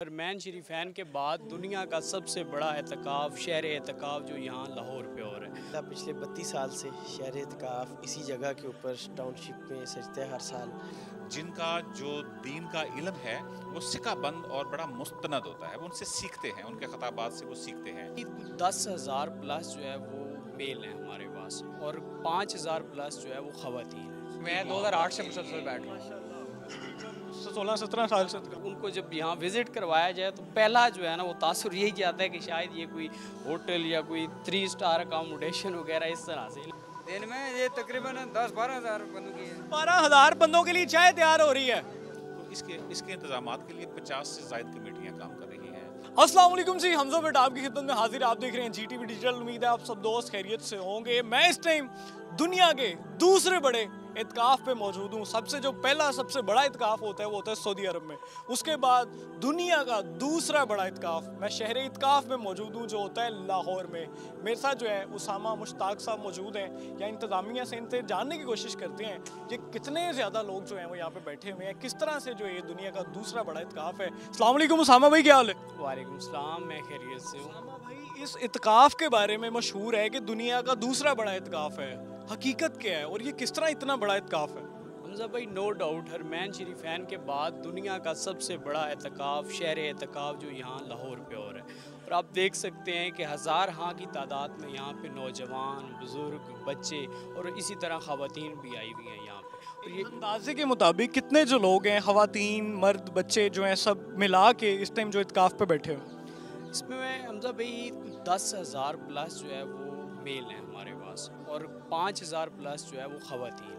हरमैन शरीफैन के बाद दुनिया का सबसे बड़ा एतकाफ़ शहर एतकाफ़ जो यहाँ लाहौर पे हो रहा है। पिछले 32 साल से शहर एतकाफ़ इसी जगह के ऊपर टाउनशिप में सजते हैं हर साल। जिनका जो दीन का इल्म है वो सिकाबंद और बड़ा मुस्तनद होता है, वो उनसे सीखते हैं, उनके खताबात से वो सीखते हैं। 10,000 प्लस जो है वो मेल हैं हमारे पास और 5,000 प्लस जो है वो ख़वातीन हैं। मैं 2008 से मुसलसल बैठ रहा हूँ, 16-17 साल से। उनको जब यहाँ विज़िट करवाया जाए तो पहला जो है ना वो तासुर यही आता है कि शायद ये कोई होटल या कोई 3 स्टार अकोमोडेशन वगैरह इस तरह से। दिन में ये तकरीबन 10-12 हज़ार बंदों की है। 12,000 बंदों के लिए चाय तैयार हो रही है। तो इसके इंतजामात के लिए 50 से ज़ायद कमेटियाँ काम कर रही हैं। अस्सलाम वालेकुम जी, हमजा भट्ट आपकी खिदमत में हाजिर। आप देख रहे हैं जीटीवी डिजिटल। उम्मीद है आप सब दोस्त खैरियत से होंगे। मैं इस टाइम दुनिया के दूसरे बड़े इत्काफ पे मौजूद हूँ। सबसे जो पहला सबसे बड़ा इत्काफ होता है वो होता है सऊदी अरब में। उसके बाद दुनिया का दूसरा बड़ा इत्काफ मैं शहर इत्काफ में मौजूद हूँ जो होता है लाहौर में। मेरे साथ जो है उसामा मुश्ताक साहब मौजूद हैं या इंतज़ामिया से इनसे जानने की कोशिश करते हैं कि कितने ज़्यादा लोग जो हैं वो यहाँ पे बैठे हुए हैं, किस तरह से जो ये दुनिया का दूसरा बड़ा इत्काफ है। अस्सलाम वालेकुम उसामा भाई, क्या हाल है? वालेकुम सलाम, मैं खैरियत से हूँ। उसामा भाई, इस इत्काफ के बारे में मशहूर है कि दुनिया का दूसरा बड़ा इत्काफ है, हकीकत क्या है और ये किस तरह इतना बड़ा इत्काफ है? हमजा भाई, नो डाउट हरमैन शरीफैन के बाद दुनिया का सबसे बड़ा एतकाफ़ शहर एतकाफ़ जो यहाँ लाहौर पे हो रहा है। और आप देख सकते हैं कि हज़ार हाँ की तादाद में यहाँ पे नौजवान, बुज़ुर्ग, बच्चे और इसी तरह ख़वातीन भी आई हुई हैं यहाँ पे। और ये अंदाजे के मुताबिक कितने जो लोग हैं, ख़वातीन, मर्द, बच्चे जो हैं, सब मिला के इस टाइम जो इत्काफ पे बैठे हो? इसमें हमजा भाई 10,000 प्लस जो है वो मेल हैं हमारे पास और 5,000 प्लस जो है वो ख़वातीन हैं।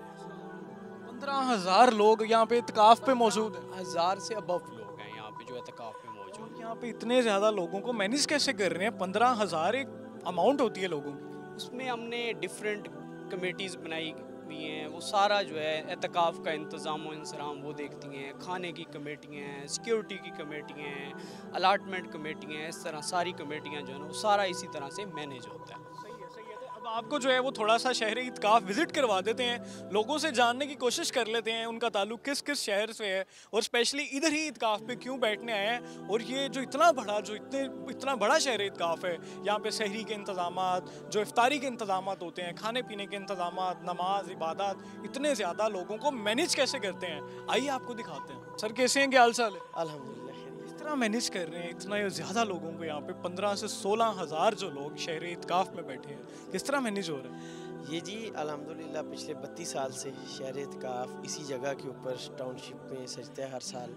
15,000 लोग यहाँ पे इत्काफ पे मौजूद हैं। 1,000 से अबव लोग हैं यहाँ पे जो एतकाफ़ पे मौजूद हैं। यहाँ पे इतने ज़्यादा लोगों को मैनेज कैसे कर रहे हैं? 15,000 एक अमाउंट होती है लोगों की। उसमें हमने डिफरेंट कमेटीज़ बनाई हुई हैं। वो सारा जो है एतकाफ़ का इंतज़ाम व इंसराम वो देखती हैं। खाने की कमेटियाँ हैं, सिक्योरिटी की कमेटियाँ हैं, अलाटमेंट कमेटियाँ हैं, इस तरह सारी कमेटियाँ जो है ना वो सारा इसी तरह से मैनेज होता है। सही है। तो अब आपको जो है वो थोड़ा सा शहर इत्काफ विजिट करवा देते हैं, लोगों से जानने की कोशिश कर लेते हैं उनका ताल्लुक किस किस शहर से है और स्पेशली इधर ही इत्काफ पे क्यों बैठने आए हैं। और ये जो इतना बड़ा शहर इत्काफ है, यहाँ पे सहरी के इंतज़ामात, जो इफ्तारी के इंतज़ामात होते हैं, खाने पीने के इंतज़ामात, नमाज, इबादत, इतने ज़्यादा लोगों को मैनेज कैसे करते हैं, आइए आपको दिखाते हैं। सर कैसे हैं, क्या हाल चाल है? अल्हम्दुलिल्लाह खैरियत। किस तरह मैनेज कर रहे हैं इतना ज़्यादा लोगों को? यहाँ पे 15 से 16,000 जो लोग शहर इत्काफ में बैठे हैं, किस तरह मैनेज हो रहा है? ये जी अल्हम्दुलिल्लाह पिछले 32 साल से शहर एतकाफ़ इसी जगह के ऊपर टाउनशिप में सजते हैं हर साल।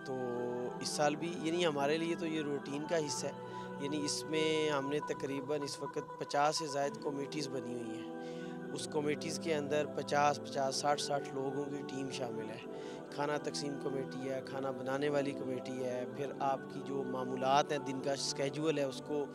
तो इस साल भी यानी हमारे लिए तो ये रूटीन का हिस्सा है। यानी इसमें हमने तकरीबन इस वक्त 50 से ज़ायद कमेटीज़ बनी हुई हैं। उस कमेटीज़ के अंदर 50-50, 60-60 लोगों की टीम शामिल है। खाना तकसीम कमेटी है, खाना बनाने वाली कमेटी है, फिर आपकी जो मामूलात हैं, दिन का स्केजूल है उसको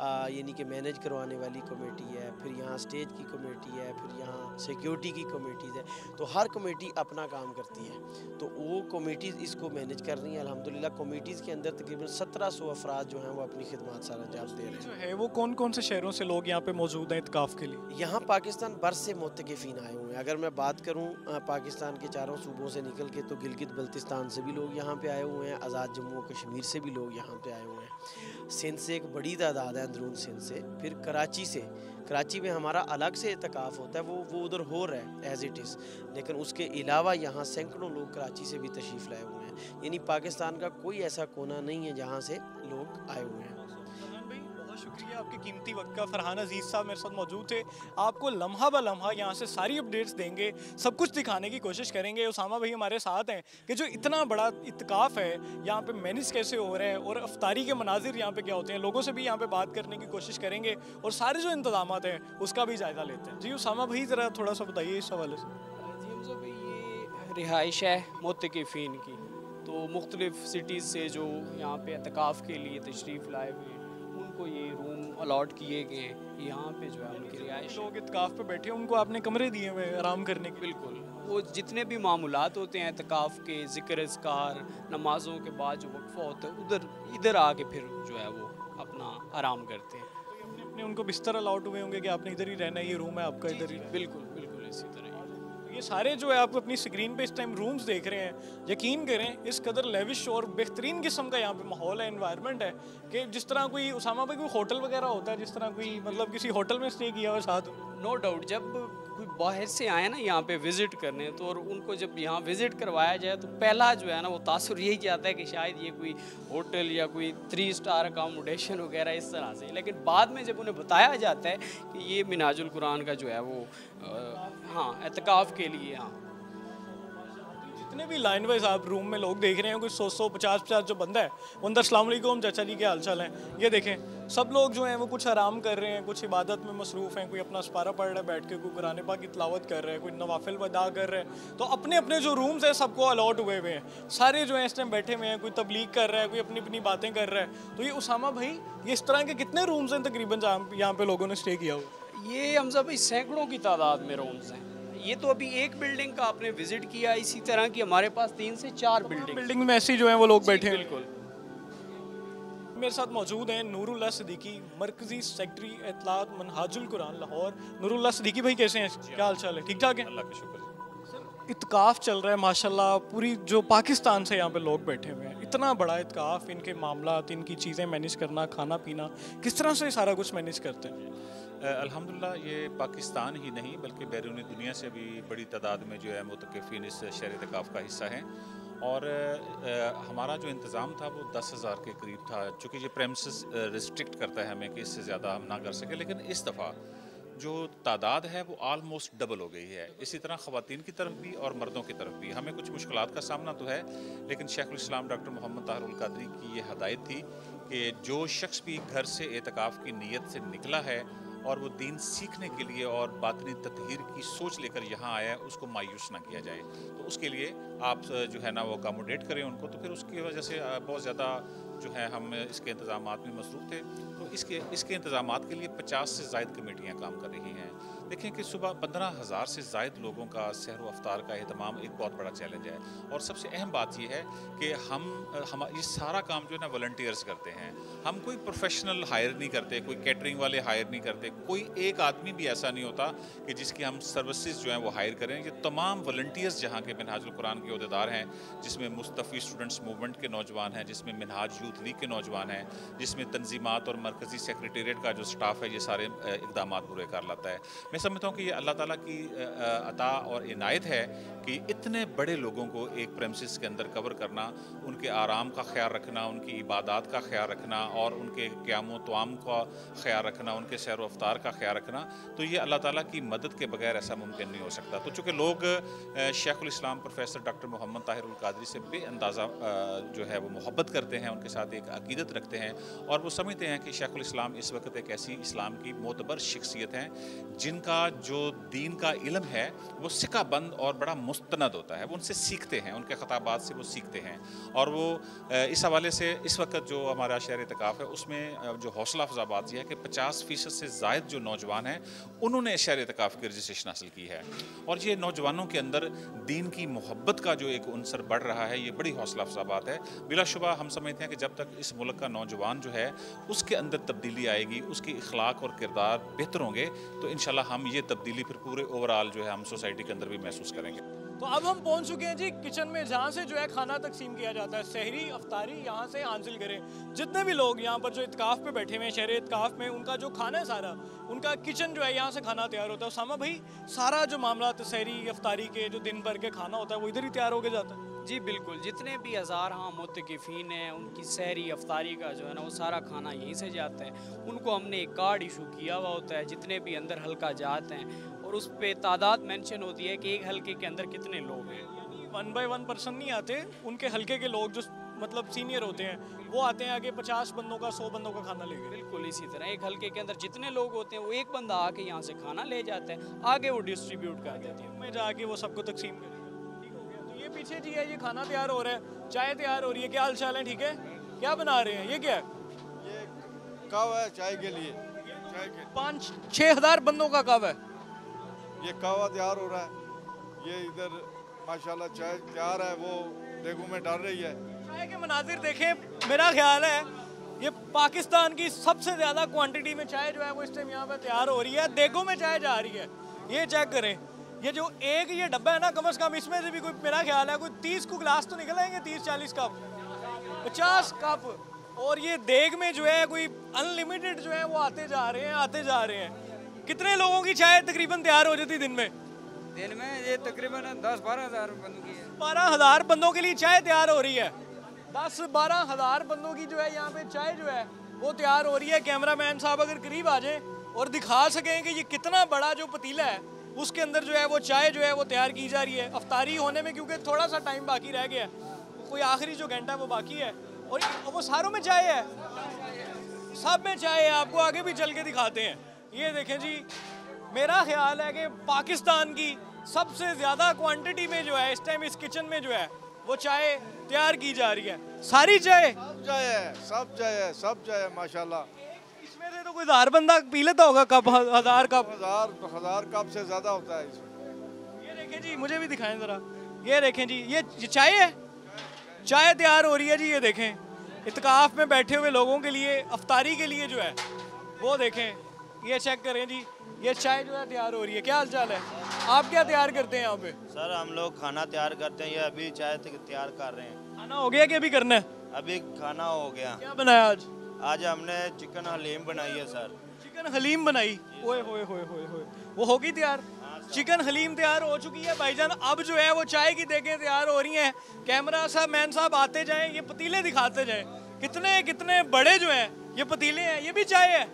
यानी कि मैनेज करवाने वाली कमेटी है, फिर यहाँ स्टेज की कमेटी है, फिर यहाँ सिक्योरिटी की कमेटीज़ है। तो हर कमेटी अपना काम करती है, तो वो कमेटीज़ इसको मैनेज कर रही हैं। अल्हम्दुलिल्लाह कमेटीज़ के अंदर तकरीबन 1700 अफराद जो हैं वो अपनी खिदमत सारा अंजाम दे रहे हैं। जो है वो कौन कौन से शहरों से लोग यहाँ पे मौजूद हैं इत्काफ के लिए? यहाँ पाकिस्तान भर से मुतकिफ़ीन आए हुए हैं। अगर मैं बात करूँ पाकिस्तान के चारों सूबों से निकल के तो गिलगित बल्तिस्तान से भी लोग यहाँ पे आए हुए हैं, आज़ाद जम्मू कश्मीर से भी लोग यहाँ पे आए हुए हैं, सिंध से एक बड़ी तादाद है, अंदरून सिंध से, फिर कराची से। कराची में हमारा अलग से इत्काफ होता है, वो उधर हो रहा है एज़ इट इज़, लेकिन उसके अलावा यहाँ सैकड़ों लोग कराची से भी तशरीफ़ लाए हुए हैं। यानी पाकिस्तान का कोई ऐसा कोना नहीं है जहाँ से लोग आए हुए हैं। बहुत शुक्रिया आपके कीमती वक्त का। फरहान अजीज़ साहब मेरे साथ मौजूद थे। आपको लम्हा ब लम्हा यहाँ से सारी अपडेट्स देंगे, सब कुछ दिखाने की कोशिश करेंगे। उसामा भाई हमारे साथ हैं कि जो इतना बड़ा इत्काफ है यहाँ पे मैनेज कैसे हो रहा है और अफ्तारी के मनाजिर यहाँ पे क्या होते हैं, लोगों से भी यहाँ पे बात करने की कोशिश करेंगे और सारे जो इंतजामात हैं उसका भी जायज़ा लेते हैं। जी उसामा भाई ज़रा थोड़ा सा बताइए इस हवाले से। जी हमजा भाई, ये रिहाइश है मुतकिफ़ीन की, तो मुख्तलिफ़ सिटीज़ से जो यहाँ पे एतकाफ़ के लिए तशरीफ़ लाए हुए हैं उनको ये रूम अलॉट किए गए हैं। यहाँ पे जो है उनकी रिहाइश लोग इत्काफ पे बैठे हैं, उनको आपने कमरे दिए हुए हैं आराम करने के? बिल्कुल, वो जितने भी मामूलात होते हैं एतकाफ़ के, ज़िक्र अज़कार, नमाज़ों के बाद जो वक्फ़ा होता है इधर आके फिर जो है वो अपना आराम करते हैं। तो अपने उनको बिस्तर अलाउट हुए होंगे कि आपने इधर ही रहना है, ये रूम है आपका, इधर ही? बिल्कुल बिल्कुल इसी तरह ही। ये सारे जो है आप अपनी स्क्रीन पे इस टाइम रूम्स देख रहे हैं, यकीन करें इस कदर लेविश और बेहतरीन किस्म का यहाँ पे माहौल है, एनवायरनमेंट है कि जिस तरह कोई उसामा भाई कोई होटल वगैरह होता है, जिस तरह कोई मतलब किसी होटल में स्टे किया हुआ साथ। नो डाउट, जब कोई बाहर से आए ना यहाँ पे विज़िट करने, तो और उनको जब यहाँ विज़िट करवाया जाए तो पहला जो है ना वो तासुर यही जाता है कि शायद ये कोई होटल या कोई 3 स्टार अकोमोडेशन वगैरह इस तरह से, लेकिन बाद में जब उन्हें बताया जाता है कि ये मिनाजुल कुरान का जो है वो हाँ एतकाफ़ के लिए। हाँ, जितने भी लाइन वाइज आप रूम में लोग देख रहे हैं, कुछ 100-150 जो बंदा है वो अंदर अस्सलाम वालेकुम चाचा जी के हाल चाल हैं, ये देखें सब लोग जो हैं वो कुछ आराम कर रहे हैं, कुछ इबादत में मसरूफ़ हैं, कोई अपना सपारा पढ़ रहा है बैठ के, कोई कुरान पाक की तिलावत कर रहा है, कोई नवाफिल अदा कर रहा है। तो अपने अपने जो रूम्स हैं सबको अलॉट हुए हुए हैं, सारे जो हैं इस टाइम बैठे हुए हैं, कोई तबलीग कर रहा है, कोई अपनी अपनी बातें कर रहा है। तो ये उसामा भाई ये इस तरह के कितने रूम्स हैं तकरीबन यहाँ पे लोगों ने स्टे किया हुआ? ये हमजा भाई सैकड़ों की तादाद में रूम्स हैं। ये तो अभी एक बिल्डिंग का आपने विजिट किया, इसी तरह की हमारे पास 3 से 4 बिल्डिंग में ऐसी जो है वो लोग बैठे हैं। बिल्कुल। मेरे साथ मौजूद हैं नूरुल्लाह सिद्दीकी, मरकजी सेक्रेटरी इत्तलात मनहाजुल कुरान लाहौर। नूरुल्लाह सिद्दीकी भाई कैसे हैं, क्या हाल चाल है, ठीक ठाक है? अल्लाह का शुक्र। इत्काफ चल रहा है माशाल्लाह, पूरी जो पाकिस्तान से यहाँ पे लोग बैठे हुए हैं, इतना बड़ा इत्काफ, इनके मामलात, इनकी चीज़ें मैनेज करना, खाना पीना, किस तरह से सारा कुछ मैनेज करते हैं? अल्हम्दुलिल्लाह ये पाकिस्तान ही नहीं बल्कि बैरूनी दुनिया से भी बड़ी तादाद में जो है मुतकफ़ीन इस शहर इत्काफ का हिस्सा हैं। और हमारा जो इंतज़ाम था वो 10,000 के करीब था, चूँकि ये प्रेमिसेस रिस्ट्रिक्ट करता है हमें कि इससे ज़्यादा हम ना कर सकें, लेकिन इस दफ़ा जो तादाद है वो आलमोस्ट डबल हो गई है। इसी तरह ख़वातीन की तरफ भी और मर्दों की तरफ भी हमें कुछ मुश्किलात का सामना तो है, लेकिन शेखुल इस्लाम डॉक्टर मोहम्मद ताहिरुल कादरी की ये हदायत थी कि जो शख्स भी घर से एतकाफ़ की नीयत से निकला है और वो दीन सीखने के लिए और बातनी ततहीर की सोच लेकर यहाँ आया है, उसको मायूस ना किया जाए। तो उसके लिए आप जो है ना वो अकोमोडेट करें उनको, तो फिर उसकी वजह से बहुत ज़्यादा जो है हम इसके इंतज़ामात में मसरूफ़ थे। तो इसके इंतज़ामात के लिए 50 से ज़ायद कमेटियाँ काम कर रही हैं। देखें कि सुबह 15,000 से ज़ायद लोगों का सहर व अफ्तार का एहतमाम एक बहुत बड़ा चैलेंज है। और सबसे अहम बात यह है कि हम ये सारा काम जो है ना वॉलंटियर्स करते हैं, हम कोई प्रोफेशनल हायर नहीं करते, कोई कैटरिंग वाले हायर नहीं करते, कोई एक आदमी भी ऐसा नहीं होता कि जिसकी हम सर्विसेज जो हैं वो हायर करें। ये तमाम वॉलंटियर्स जहाँ के मिनहाजुल कुरान के अहदेदार हैं, जिसमें मुस्तफ़ी स्टूडेंट्स मूवमेंट के नौजवान हैं, जिसमें मिनहाज यूथ लीग के नौजवान हैं, जिसमें तंजीमात और मरकज़ी सेक्रेटेरिएट का जो स्टाफ है, ये सारे इक़दाम पूरे कर लाता है। मैं समझता हूँ कि ये अल्लाह ताला की अता और इनायत है कि इतने बड़े लोगों को एक प्रेमिसेस के अंदर कवर करना, उनके आराम का ख्याल रखना, उनकी इबादत का ख्याल रखना और उनके क़याम तवाम का ख्याल रखना, उनके सैर व अफ्तार का ख्याल रखना, तो ये अल्लाह ताला की मदद के बगैर ऐसा मुमकिन नहीं हो सकता। तो चूँकि लोग शेखुल इस्लाम प्रोफेसर डॉक्टर मोहम्मद ताहिरुल कादरी से बेअंदाज़ा जो है वो मोहब्बत करते हैं, उनके साथ एक अकीदत रखते हैं और वो समझते हैं कि शेखुल इस्लाम इस वक्त एक ऐसी इस्लाम की मोतबर शख्सियत हैं जिनका जो दीन का इल्म है वो सिक्का बंद और बड़ा मुस्तनद होता है। वो उनसे सीखते हैं, उनके खताबात से वो सीखते हैं। और वो इस हवाले से इस वक्त जो हमारा शहर इत्काफ है उसमें जो हौसला अफजा बात यह है कि 50% से ज़ायद जो नौजवान हैं उन्होंने शहर इत्काफ की रजिस्ट्रेशन हासिल की है। और ये नौजवानों के अंदर दीन की मोहब्बत का जो एक उनसर बढ़ रहा है, ये बड़ी हौसला अफजा बात है। बिलाशुबा हम समझते हैं कि जब तक इस मुल्क का नौजवान जो है उसके अंदर तब्दीली आएगी, उसकी इखलाक और किरदार बेहतर होंगे, तो इंशाल्लाह हम ये तब्दीली फिर पूरे ओवरऑल जो है हम सोसाइटी के अंदर भी महसूस करेंगे। तो अब हम पहुंच चुके हैं जी किचन में, जहाँ से जो है खाना तकसीम किया जाता है, सहरी अफ्तारी यहाँ से हासिल करें। जितने भी लोग यहाँ पर जो इत्काफ पे बैठे हुए हैं शहर इत्काफ में, उनका जो खाना है सारा, उनका किचन जो है यहाँ से खाना तैयार होता है। उसामा भाई सारा जो मामला सहरी अफ्तारी के जो दिन भर के खाना होता है वो इधर ही तैयार होके जाता है? जी बिल्कुल, जितने भी हज़ार हाँ मुतकिफ़ीन हैं उनकी सहरी अफ्तारी का जो है ना वो सारा खाना यहीं से जाता है। उनको हमने एक कार्ड इशू किया हुआ होता है, जितने भी अंदर हल्का जात हैं, और उस पर तादाद मेंशन होती है कि एक हल्के के अंदर कितने लोग हैं। 1 by 1 पर्सन नहीं आते, उनके हल्के के लोग जो मतलब सीनियर होते हैं वो आते हैं आगे 50 बंदों का 100 बंदों का खाना लेके। बिल्कुल इसी तरह एक हल्के के अंदर जितने लोग होते हैं वो एक बंदा आके यहाँ से खाना ले जाता है, आगे वो डिस्ट्रीब्यूट कर देते हैं, में जाके वो सबको तकसीम करें। ठीक हो गया। तो ये पीछे जी है, ये खाना तैयार हो रहा है, चाय तैयार हो रही है, क्या हाल चाल है? ठीक है, क्या बना रहे हैं? ये क्या है? ये कव है चाय के लिए, चाय के 5-6 हज़ार बंदों का कव है। ये कवा तैयार हो रहा है। ये इधर माशाल्लाह चाय तैयार है, वो देगू में डाल रही है। चाय के मनाजिर देखें, मेरा ख्याल है ये पाकिस्तान की सबसे ज़्यादा क्वांटिटी में चाय जो है वो इस टाइम यहाँ पे तैयार हो रही है, देगों में चाय जा रही है। ये चेक करें, ये जो एक ये डब्बा है ना, कम से कम इसमें से भी कोई, मेरा ख्याल है कोई 30 को गिलास तो निकल आएंगे, 30-40 कप, 50 कप। और ये देग में जो है कोई अनलिमिटेड जो है वो आते जा रहे हैं। कितने लोगों की चाय तकरीबन तैयार हो जाती दिन में? दिन में ये तकरीबन 10-12 हज़ार बंदों की है। 12,000 बंदों के लिए चाय तैयार हो रही है। 10-12 हज़ार बंदों की जो है यहाँ पे चाय जो है वो तैयार हो रही है। कैमरामैन साहब अगर करीब आ जाएं और दिखा सकें कि ये कितना बड़ा जो पतीला है उसके अंदर जो है वो चाय जो है वो तैयार की जा रही है। अफ्तारी होने में क्योंकि थोड़ा सा टाइम बाकी रह गया है, कोई आखिरी जो घंटा है वो बाकी है, और वो सारों में चाय है, सब में चाय है। आपको आगे भी चल के दिखाते हैं। ये देखें जी, मेरा ख्याल है कि पाकिस्तान की सबसे ज़्यादा क्वांटिटी में जो है इस टाइम इस किचन में जो है वो चाय तैयार की जा रही है। सारी चाय, सब चाय है, सब चाय है, सब चाय है माशाल्लाह। इसमें से तो कोई 1000 बंदा पी लेता होगा कप, 1000 कप, हजार कप से ज़्यादा होता है इसमें। ये देखें जी, मुझे भी दिखाएं ज़रा। ये देखें जी, ये चाय है, चाय तैयार हो रही है जी। ये देखें इत्काफ में बैठे हुए लोगों के लिए, अफ्तारी के लिए जो है वो देखें, ये चेक करें जी, ये चाय जो है तैयार हो रही है। क्या हाल चाल है? आप क्या तैयार करते हैं यहाँ पे? सर हम लोग खाना तैयार करते हैं, ये अभी चाय तैयार कर रहे हैं। खाना हो गया कि अभी करना है? अभी खाना हो गया। क्या बनाया आज? आज हमने चिकन हलीम बनाई है सर। चिकन हलीम बनाई, ओए होए होए होए होए, वो होगी तैयार? चिकन हलीम तैयार हो चुकी है भाईजान। अब जो है वो चाय की देखें तैयार हो रही हैं। कैमरा साहब, मैन साहब आते जाएं, ये पतीले दिखाते जाएं, कितने कितने बड़े जो हैं ये पतीले हैं। ये भी चाय है?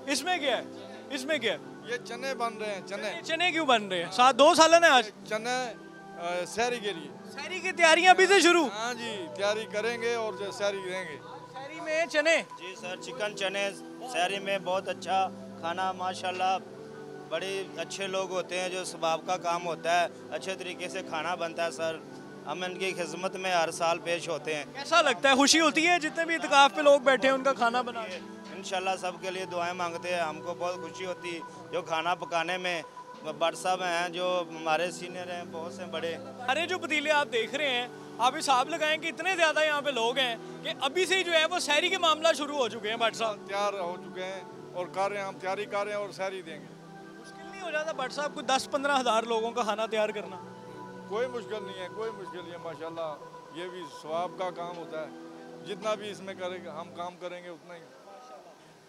इसमें क्या है? इसमें क्या है? ये चने बन रहे हैं, चने। चने क्यों बन रहे हैं? 2 सालन है आज। चने सहरी के लिए। सहरी की तैयारियां अभी से शुरू? हाँ जी, तैयारी करेंगे और जो सहरी देंगे। सहरी में चने? जी सर, चिकन चने शहरी में बहुत अच्छा खाना माशाल्लाह। बड़े अच्छे लोग होते हैं, जो स्वभाव का काम होता है, अच्छे तरीके से खाना बनता है सर। हम इनकी खिदमत में हर साल पेश होते हैं। कैसा लगता है? खुशी होती है जितने भी इत्काफ पे लोग बैठे हैं उनका खाना बना के? इंशाल्लाह सबके लिए दुआएं मांगते हैं। हमको बहुत खुशी होती है जो खाना पकाने में बट साहब हैं, जो हमारे सीनियर हैं, बहुत से बड़े। अरे जो पतीले आप देख रहे हैं, आप हिसाब लगाएं कि इतने ज़्यादा यहाँ पे लोग हैं कि अभी से ही जो है वो सहरी के मामला शुरू हो चुके हैं। भट्ट साहब तैयार हो चुके हैं और कर रहे हैं, हम तैयारी कर रहे हैं और सहरी देंगे। मुश्किल नहीं हो जाता भट्ट साहब को 10-15 हज़ार लोगों का खाना तैयार करना? कोई मुश्किल नहीं है, कोई मुश्किल नहीं है माशाल्लाह। ये भी सवाब का काम होता है, जितना भी इसमें करेंगे हम काम करेंगे उतना ही।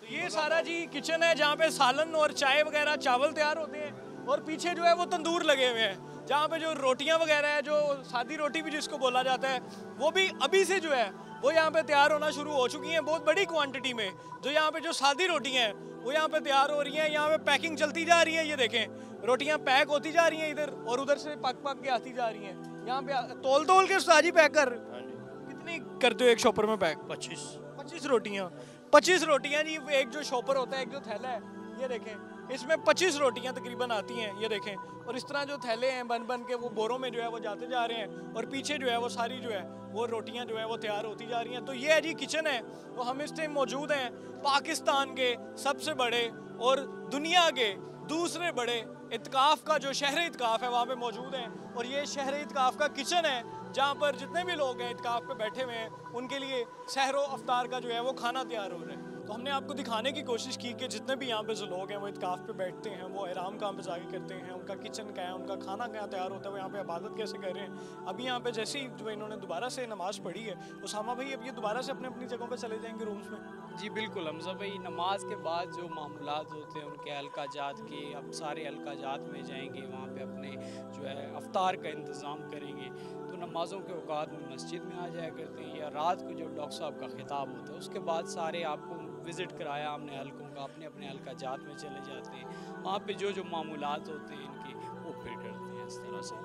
तो ये सारा जी किचन है जहाँ पे सालन और चाय वगैरह, चावल तैयार होते हैं, और पीछे जो है वो तंदूर लगे हुए हैं जहाँ पे जो रोटियाँ वगैरह है, जो सादी रोटी भी जिसको बोला जाता है, वो भी अभी से जो है वो यहाँ पे तैयार होना शुरू हो चुकी हैं बहुत बड़ी क्वांटिटी में। जो यहाँ पे जो सादी रोटियाँ हैं वो यहाँ पे तैयार हो रही हैं, यहाँ पे पैकिंग चलती जा रही है। ये देखें रोटियाँ पैक होती जा रही हैं इधर, और उधर से पक के आती जा रही हैं। यहाँ पे तोल के साजी पैक कर। कितनी करते हो एक शॉपर में पैक? 25 रोटियाँ। 25 रोटियाँ जी, एक जो शॉपर होता है, एक जो थैला है, ये देखें इसमें 25 रोटियां तकरीबन आती हैं। ये देखें, और इस तरह जो थैले हैं बन के वो बोरों में जो है वो जाते जा रहे हैं, और पीछे जो है वो सारी जो है वो रोटियां जो है वो तैयार होती जा रही हैं। तो ये है जी किचन है। तो हम इस टाइम मौजूद हैं पाकिस्तान के सबसे बड़े और दुनिया के दूसरे बड़े इत्काफ का जो शहर इत्काफ है वहाँ पे मौजूद हैं। और ये शहर इत्काफ का किचन है जहाँ पर जितने भी लोग हैं इत्काफ पे बैठे हुए हैं उनके लिए सहरो अफ्तार का जो है वो खाना तैयार हो रहा है। तो हमने आपको दिखाने की कोशिश की कि जितने भी यहाँ पे जो लोग हैं वो इत्काफ पे बैठते हैं, वो एहराम कहाँ पे जाके करते हैं, उनका किचन क्या है, उनका खाना क्या तैयार होता है, वो यहाँ पे इबादत कैसे कर रहे हैं। अभी यहाँ पे जैसे ही जो इन्होंने दोबारा से नमाज़ पढ़ी है, उसामा भाई अब ये दोबारा से अपने अपनी जगहों पर चले जाएंगे रूम्स में? जी बिल्कुल हमजा भाई, नमाज के बाद जो मामूलात होते हैं उनके हल्का जात के, अब सारे हल्का जात में जाएंगे, वहाँ पे अपने जो है अफ्तार का इंतज़ाम करेंगे। तो नमाज़ों के औकात में मस्जिद में आ जाया करते हैं, या रात को जो डॉक्टर साहब का खिताब होता है उसके बाद सारे आपको विज़िट कराया हमने हल्कों का, अपने अपने हल्का जात में चले जाते हैं। वहाँ पे जो जो मामूलात होते हैं इनके वो फिर करते हैं इस तरह से।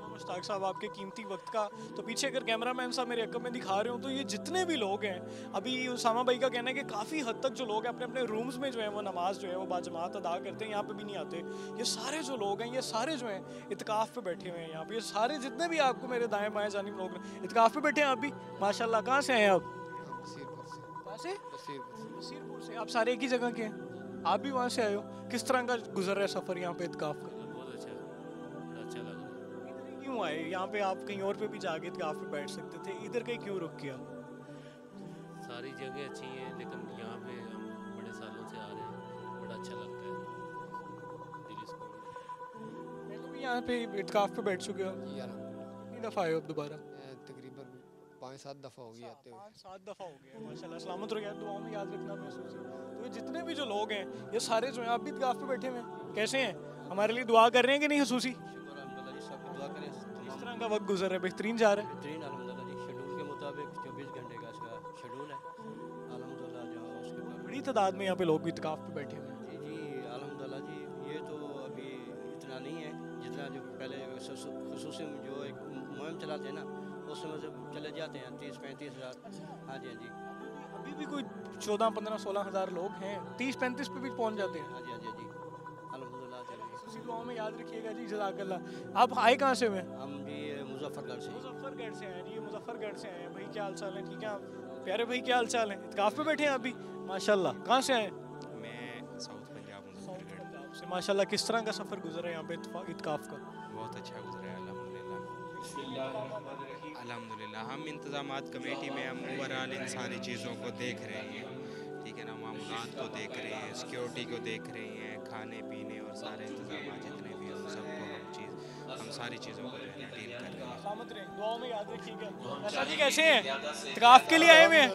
मुश्ताक साहब आपके कीमती वक्त का, तो पीछे अगर कैमरामैन साहब मेरे अकब में दिखा रहे हो तो ये जितने भी लोग हैं, अभी उसामा भाई का कहना है कि काफ़ी हद तक जो लोग हैं अपने अपने रूम्स में जो है वो नमाज जो है वो बाजमात अदा करते हैं, यहाँ पे भी नहीं आते। ये सारे जो लोग हैं, ये सारे जो हैं इत्काफ पे बैठे हुए हैं यहाँ पे। ये सारे जितने भी आपको मेरे दाएँ बाएँ जानिब लोग इत्काफ पे बैठे हैं आप भी माशाल्लाह। कहाँ से आए हैं आप? कहाँ से? बसीरपुर से। आप सारे एक ही जगह के हैं? आप भी वहाँ से आए हो? किस तरह का गुजर रहा है सफ़र यहाँ पे इत्काफ का? क्यों आए यहाँ पे? आप कहीं और पे भी जाके इत्काफ पे बैठ सकते थे, इधर कहीं क्यों रुक किया? सारी जगह अच्छी हैं लेकिन यहाँ पे हम बड़े सालों से आ रहे हैं, बड़ा अच्छा लगता है, दिल सुकून। यहाँ पे इत्काफ पे बैठ चुके हो? जी यार कितनी दफ़ा आए हो अब दोबारा? तकरीबन 5-7 दफ़ा हो गई आते हुए। 7 दफ़ा हो गया माशाल्लाह। सलामत रहो यार, दुआओं में याद रखना महसूस है। तो ये जितने भी जो लोग हैं ये सारे जो हैं आप भी इत्काफ पे बैठे हुए हैं, कैसे हैं? हमारे लिए दुआ कर रहे हैं कि नहीं खसूसी? किस तरह का वक्त गुजर रहा है? बेहतरीन जा रहा है? बेहतरीन अल्हम्दुलिल्लाह जी। शेड्यूल के मुताबिक 24 घंटे का इसका शेड्यूल है अल्हम्दुलिल्लाह। जो उसके बाद बड़ी तादाद में यहाँ पे लोग इत्काफ पे बैठे हुए हैं। जी जी अल्हम्दुलिल्लाह जी। ये तो अभी इतना नहीं है जितना जो पहले खसूसी जो एक मुहिम चलाते हैं ना उसमें से चले जाते हैं 30-35 हज़ार। हाँ जी हाँ जी। अभी भी कोई 14-15-16 हज़ार लोग हैं, 30-35 पे भी पहुँच जाते हैं। हाँ जी हाँ जी हाँ जी अल्हम्दुलिल्लाह चलिए। खसूसी दुआओं में याद रखिएगा जी। जज़ाकल्लाह। आप आए कहाँ से हुए? हम जी मुजफ्फरगढ़ से। मुजफ्फरगढ़ से आए जी। मुजफ्फरगढ़ से आए हैं भाई, क्या हाल चाल है? ठीक है आप? प्यारे भाई क्या हाल चाल है? इत्काफ पे बैठे हैं अभी माशाल्लाह। कहाँ से आए? मैं साउथ पंजाब मुजफ्फरगढ़ से। माशाल्लाह किस तरह का सफ़र गुजरा है यहाँ पे इत्काफ का? बहुत अच्छा गुजरा है अल्हम्दुलिल्लाह। हम इंतज़ामात कमेटी में हम ओवरऑल इन सारी चीज़ों को देख रहे हैं, ठीक है ना। मामलात को देख रहे हैं, सिक्योरिटी को देख रहे हैं, खाने पीने और सारे इंतज़ामात जितने भी हैं उन सबको हम सारी चीज़ों को जो है ना डील कर रहे हैं। सलामत रहें, दुआओं में याद रखिएगा। अच्छा जी कैसे हैं? इत्काफ के लिए आए हुए हैं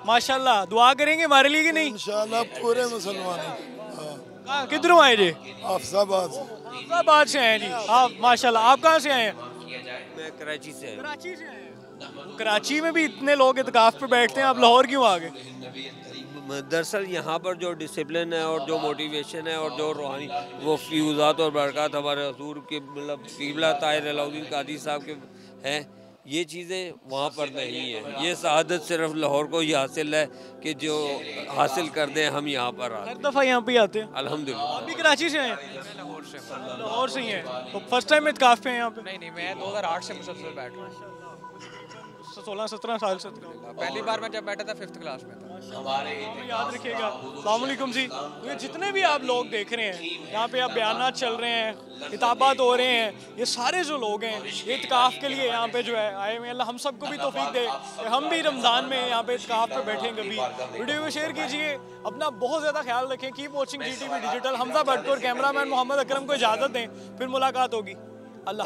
माशाल्लाह। दुआ करेंगे हमारे लिए कि नहीं? इंशाल्लाह पूरे मुसलमान। कहाँ किधरों आए जी? अफसाबाद से आए जी आप माशाल्लाह। आप कहाँ से आए हैं? मैं कराची से आया। कराची से आए हैं। कराची में भी इतने लोग इत्काफ पे बैठते हैं, आप लाहौर क्यों आ गए? दरअसल यहाँ पर जो डिसिप्लिन है और जो मोटिवेशन है और जो रूहानी वो फ्यूज़ात और बरक़ात हमारे हजूर के मतलब क़िबला ताहिर अलाउद्दीन कादी साहब के हैं, ये चीज़ें वहाँ पर नहीं है। ये शहादत सिर्फ लाहौर को ही हासिल है कि जो हासिल कर दें हम यहाँ पर आते हैं। हर दफ़ा यहाँ पे आते हैं अल्हम्दुलिल्लाह। आप भी कराची से हैं? लाहौर से ही हैं। तो फर्स्ट टाइम इत्काफ पे हैं यहाँ पे? नहीं मैं 2008 से मुसलसल बैठ रहा हूँ। 16-17 साल से। पहली बार मैं जब बैठा था 5th क्लास में था। याद रखिएगा। अस्सलाम वालेकुम जी। तो ये जितने भी आप लोग देख रहे हैं यहाँ पे, आप बयानात चल रहे हैं, किताबात हो रहे हैं, ये सारे जो लोग हैं ये इत्काफ के लिए यहाँ पे जो है आए हुए हैं। अल्लाह हम सबको भी तौफीक दे कि हम भी रमज़ान में यहाँ पे इत्काफ पे बैठें कभी। वीडियो को शेयर कीजिए, अपना बहुत ज़्यादा ख्याल रखें। Keep watching GTV digital. Hamza Bhatt और कैमरामैन मोहम्मद अकरम को इजाज़त दें, फिर मुलाकात होगी। अल्लाह।